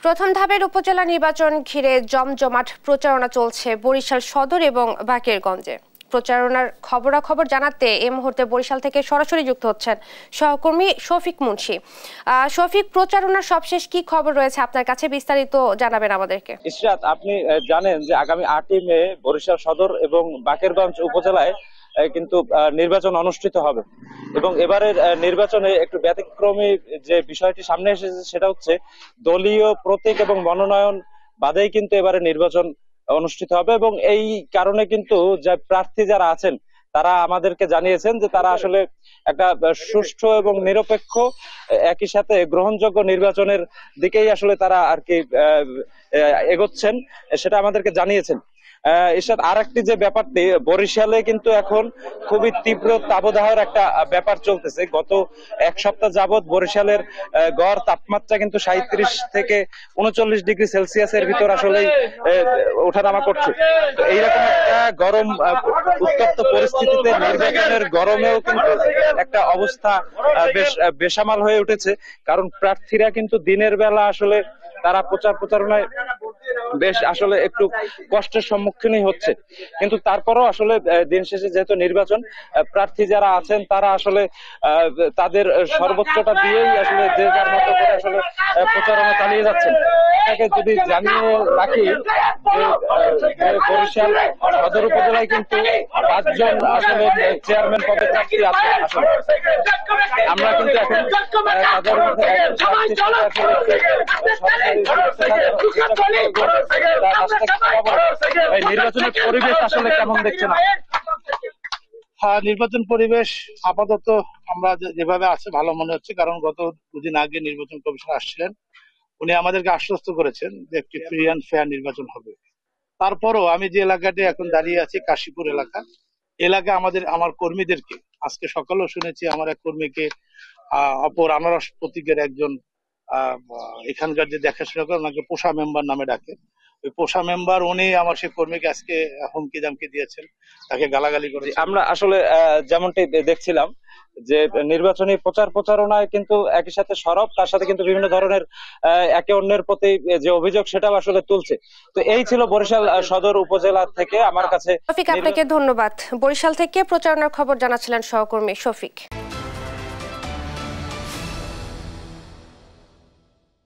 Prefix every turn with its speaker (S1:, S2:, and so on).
S1: প্রথম ধাপের উপজেলা নির্বাচন ঘিরে জমজমাট প্রচারণা চলছে বরিশাল সদর এবং বাকেরগঞ্জে। প্রচারণার খবরাখবর জানাতে এই মুহূর্তে বরিশাল থেকে সরাসরি যুক্ত হচ্ছেন সহকর্মী শফিক মুন্সি। শফিক, প্রচারণার সবশেষ কি খবর রয়েছে আপনার কাছে, বিস্তারিত জানাবেন আমাদেরকে।
S2: ইশরাত, আপনি জানেন যে আগামী 8ই মে বরিশাল সদর এবং বাকেরগঞ্জ উপজেলায় কিন্তু নির্বাচন অনুষ্ঠিত হবে এবং এবারের নির্বাচনে একটু ব্যতিক্রমী যে বিষয়টি সামনে এসেছে সেটা হচ্ছে দলীয় প্রতীক এবং মনোনয়ন বাদেই কিন্তু এবারে নির্বাচন অনুষ্ঠিত হবে এবং এই কারণে কিন্তু যে প্রার্থী যারা আছেন তারা আমাদেরকে জানিয়েছেন যে তারা আসলে একটা সুষ্ঠু এবং নিরপেক্ষ একই সাথে গ্রহণযোগ্য নির্বাচনের দিকেই আসলে তারা আর কি এগোচ্ছেন, সেটা আমাদেরকে জানিয়েছেন। এসব আর একটি যে ব্যাপারটি, বরিশালে কিন্তু এখন খুবই তীব্র তাপদাহের একটা ব্যাপার চলতেছে। গত এক সপ্তাহ যাবৎ বরিশালের গড় তাপমাত্রা কিন্তু 37 থেকে 39 ডিগ্রি সেলসিয়াসের ভিতর আসলে ওঠানামা করছে। তো এইরকম একটা গরম উত্তপ্ত পরিস্থিতিতে নির্বাচনের গরমেও কিন্তু একটা অবস্থা বেশ বেসামাল হয়ে উঠেছে, কারণ প্রার্থীরা কিন্তু দিনের বেলা আসলে তারা প্রচারণায় বেশ আসলে একটু কষ্টের সম্মুখীনই হচ্ছে, কিন্তু তারপরেও আসলে দিন শেষে যেহেতু নির্বাচন, প্রার্থী যারা আছেন তারা আসলে তাদের সর্বোচ্চটা দিয়েই আসলে যে যার মতো করে আসলে প্রচারণা চালিয়ে যাচ্ছেন। এটাকে যদি জানিয়ে রাখি যে বরিশাল সদর উপজেলায় কিন্তু 5 জন আসলে চেয়ারম্যান পদে প্রার্থী আছেন। আসলে আমরা কিন্তু এখন তাদের মধ্যে নির্বাচনের পরিবেশ আসলে কেমন দেখছেন?
S3: নির্বাচন পরিবেশ আপাতত আমরা যেভাবে আছে ভালো মনে হচ্ছে, কারণ গত দুদিন আগে নির্বাচন কমিশনার আসছিলেন, উনি আমাদেরকে আশ্বস্ত করেছেন যে একটি ফ্রি অ্যান্ড ফেয়ার নির্বাচন হবে। তারপরও আমি যে এলাকাতে এখন দাঁড়িয়ে আছি, কাশীপুর এলাকা আমার কর্মীদেরকে আজকে সকালেও শুনেছি আমার এক কর্মীকে অপর আনারস প্রতীকের একজন এখানকার যে দেখাশোনা করে ওনাকে পোষা মেম্বার নামে ডাকে। ওই পোষা মেম্বার উনি আমার সেই কর্মীকে আজকে হুমকি দামকি দিয়েছেন, তাকে গালাগালি করে।
S2: আমরা আসলে যেমনটি দেখছিলাম যে নির্বাচনী প্রচারণায় কিন্তু একই সাথে সরব, তার সাথে কিন্তু বিভিন্ন ধরনের একে অন্যের প্রতি যে অভিযোগ সেটাও আসলে তুলছে। তো এই ছিল বরিশাল সদর উপজেলা থেকে আমার কাছে।
S1: শফিক, আপনাকে ধন্যবাদ। বরিশাল থেকে প্রচারণার খবর জানাচ্ছিলেন সহকর্মী শফিক।